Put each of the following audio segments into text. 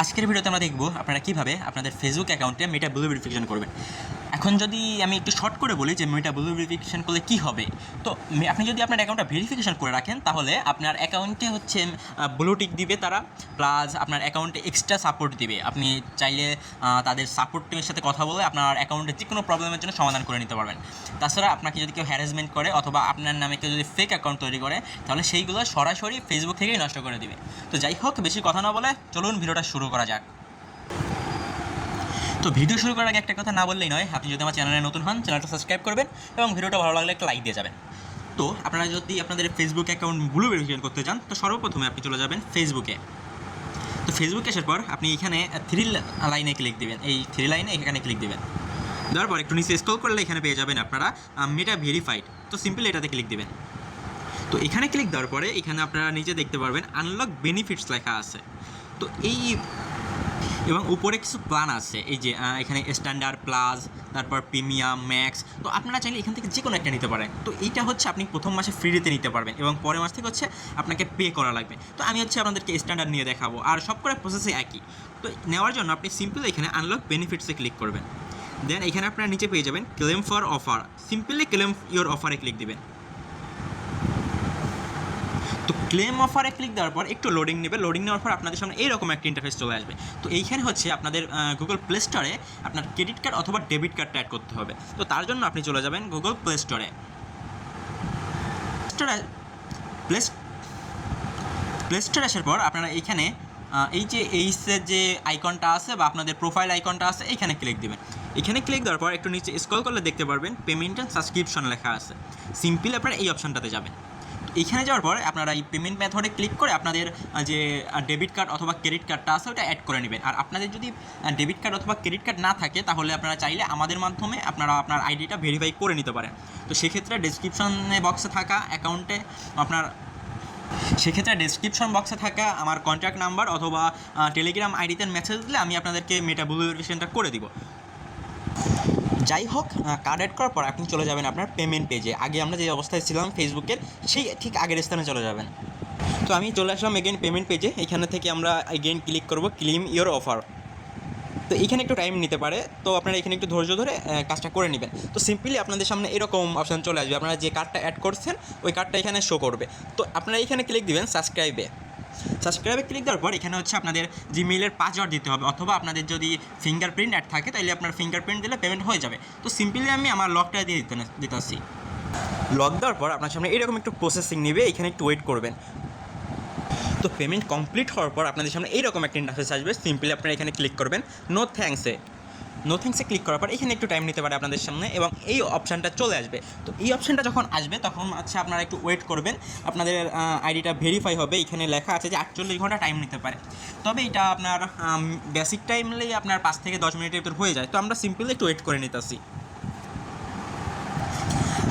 আজকের ভিডিওতে আমরা দেখব আপনারা কীভাবে আপনাদের ফেসবুক অ্যাকাউন্টে মেটা ব্লু ভেরিফিকেশন করবেন। এখন যদি আমি একটু শর্ট করে বলি যে মেটা ব্লু ভেরিফিকেশন করলে কী হবে, তো আপনি যদি আপনার অ্যাকাউন্টটা ভেরিফিকেশন করে রাখেন তাহলে আপনার অ্যাকাউন্টে হচ্ছে ব্লু টিক দিবে তারা, প্লাস আপনার অ্যাকাউন্টে এক্সট্রা সাপোর্ট দিবে। আপনি চাইলে তাদের সাপোর্ট টিমের সাথে কথা বলে আপনার অ্যাকাউন্টে যে কোনো প্রবলেমের জন্য সমাধান করে নিতে পারবেন। তাছাড়া আপনাকে যদি কেউ হ্যারাসমেন্ট করে অথবা আপনার নামে কেউ যদি ফেক অ্যাকাউন্ট তৈরি করে তাহলে সেইগুলো সরাসরি ফেসবুক থেকেই নষ্ট করে দিবে। তো যাই হোক, বেশি কথা না বলে চলুন ভিডিওটা শুরু করা যাক। তো ভিডিও শুরু করার আগে একটা কথা না বললেই নয়, আপনি যদি আমার চ্যানেলে নতুন হন চ্যানেলটা সাবস্ক্রাইব করবেন এবং ভিডিওটা ভালো লাগলে একটা লাইক দিয়ে যাবেন। তো আপনারা যদি আপনাদের ফেসবুক অ্যাকাউন্ট ব্লু ভেরিফিকেশন করতে চান তো সর্বপ্রথমে আপনি চলে যাবেন ফেসবুকে। তো ফেসবুকে আসার পর আপনি এখানে থ্রি লাইনে ক্লিক দেবেন, এই থ্রি লাইনে এখানে ক্লিক দেবেন। দেওয়ার পর একটু নিচে স্ক্রল করলে এখানে পেয়ে যাবেন আপনারা মেটা ভেরিফাইড। তো সিম্পল এটাতে ক্লিক দেবেন। তো এখানে ক্লিক দেওয়ার পরে এখানে আপনারা নিচে দেখতে পারবেন আনলক বেনিফিটস লেখা আছে। তো এই এবং উপরে কিছু প্ল্যান আছে, এই যে এখানে স্ট্যান্ডার্ড, প্লাস, তারপর প্রিমিয়াম, ম্যাক্স। তো আপনারা চাইলে এখান থেকে যে কোনো একটা নিতে পারেন। তো এইটা হচ্ছে আপনি প্রথম মাসে ফ্রিতে নিতে পারবেন এবং পরের মাস থেকে হচ্ছে আপনাকে পে করা লাগবে। তো আমি হচ্ছে আপনাদেরকে স্ট্যান্ডার্ড নিয়ে দেখাবো, আর সব করে প্রসেসে একই। তো নেওয়ার জন্য আপনি সিম্পলি এখানে আনলক বেনিফিটসে ক্লিক করবেন। দেন এখানে আপনারা নিচে পেয়ে যাবেন claim for offer. Simply claim your অফারে ক্লিক দেবেন। তো ক্লেম অফারে ক্লিক দেওয়ার পর একটু লোডিং নেবে। লোডিং নেওয়ার পর আপনাদের সামনে এইরকম একটা ইন্টারফেস চলে আসবে। তো এইখানে হচ্ছে আপনাদের গুগল প্লে স্টোরে আপনার ক্রেডিট কার্ড অথবা ডেবিট কার্ডটা অ্যাড করতে হবে। তো তার জন্য আপনি চলে যাবেন গুগল প্লে স্টোরে। প্লে স্টোরে আসার পর আপনারা এইখানে এই যে এইসের যে আইকনটা আছে বা আপনাদের প্রোফাইল আইকনটা আছে এইখানে ক্লিক দেবেন। এখানে ক্লিক দেওয়ার পর একটু নিচে স্ক্রল করলে দেখতে পারবেন পেমেন্ট অ্যান্ড সাবস্ক্রিপশন লেখা আছে। সিম্পলি আপনারা এই অপশানটাতে যাবেন। এইখানে যাওয়ার পর আপনারা এই পেমেন্ট মেথডে ক্লিক করে আপনাদের যে ডেবিট কার্ড অথবা ক্রেডিট কার্ডটা আছে ওটা অ্যাড করে নেবেন। আর আপনাদের যদি ডেবিট কার্ড অথবা ক্রেডিট কার্ড না থাকে তাহলে আপনারা চাইলে আমাদের মাধ্যমে আপনারা আপনার আইডিটা ভেরিফাই করে নিতে পারেন। তো সেক্ষেত্রে ডেসক্রিপশনে বক্সে থাকা অ্যাকাউন্টে আপনার ডেসক্রিপশন বক্সে থাকা আমার কন্ট্যাক্ট নাম্বার অথবা টেলিগ্রাম আইডিতে মেসেজ দিলে আমি আপনাদেরকে মেটা ব্লু ভেরিফিকেশনটা করে দিব। যাই হোক, কার্ড অ্যাড করার পর আপনি চলে যাবেন আপনার পেমেন্ট পেজে। আগে আমরা যে অবস্থায় ছিলাম ফেসবুকের সেই ঠিক আগের স্থানে চলে যাবেন। তো আমি চলে আসলাম এগেন পেমেন্ট পেজে। এখানে থেকে আমরা এগেন ক্লিক করব ক্লেম ইওর অফার। তো এইখানে একটু টাইম নিতে পারে, তো আপনারা এখানে একটু ধৈর্য ধরে কাজটা করে নেবেন। তো সিম্পলি আপনাদের সামনে এরকম অপশান চলে আসবে, আপনারা যে কার্ডটা অ্যাড করছেন ওই কার্ডটা এখানে শো করবে। তো আপনারা এখানে ক্লিক দিবেন সাবস্ক্রাইবে ক্লিক দেওয়ার পর এখানে হচ্ছে আপনাদের জিমেইলের পাসওয়ার্ড দিতে হবে, অথবা আপনাদের যদি ফিঙ্গারপ্রিন্ট অ্যাড থাকে তাহলে আপনার ফিঙ্গারপ্রিন্ট দিলে পেমেন্ট হয়ে যাবে। তো সিম্পলি আমি আমার লকটা দিয়ে দিতেছি। লক দেওয়ার পর আপনার সামনে এরকম একটু প্রসেসিং নেবে, এখানে একটু ওয়েট করবেন। তো পেমেন্ট কমপ্লিট হওয়ার পর আপনাদের সামনে এইরকম একটা ইন্টারফেস আসবে। সিম্পলি আপনারা এখানে ক্লিক করবেন নো থ্যাঙ্কসে ক্লিক করার পর এখানে একটু টাইম নিতে পারে আপনাদের সামনে এবং এই অপশানটা চলে আসবে। তো এই অপশানটা যখন আসবে তখন আচ্ছা আপনারা একটু ওয়েট করবেন, আপনাদের আইডিটা ভেরিফাই হবে। এখানে লেখা আছে যে 48 ঘন্টা টাইম নিতে পারে, তবে এটা আপনার বেসিক টাইমলেই আপনার 5 থেকে 10 মিনিটের ভিতর হয়ে যায়। তো আমরা সিম্পলি একটু ওয়েট করে নিতেছি।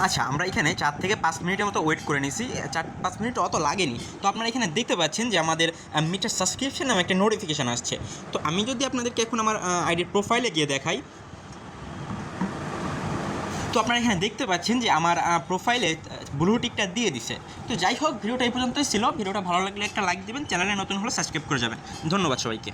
আচ্ছা, আমরা এখানে 4 থেকে 5 মিনিটের মতো ওয়েট করে নিয়েছি। 4-5 মিনিট অত লাগেনি। তো আপনারা এখানে দেখতে পাচ্ছেন যে আমাদের মিটার সাবস্ক্রিপশন নামে একটা নোটিফিকেশান আসছে। তো আমি যদি আপনাদেরকে এখন আমার আইডির প্রোফাইলে গিয়ে দেখাই, তো আপনারা এখানে দেখতে পাচ্ছেন যে আমার প্রোফাইলে ব্লু টিকটা দিয়ে দিছে। তো যাই হোক, ভিডিওটা এই পর্যন্তই ছিল। ভিডিওটা ভালো লাগলে একটা লাইক দেবেন, চ্যানেলে নতুন হলে সাবস্ক্রাইব করে যাবেন। ধন্যবাদ সবাইকে।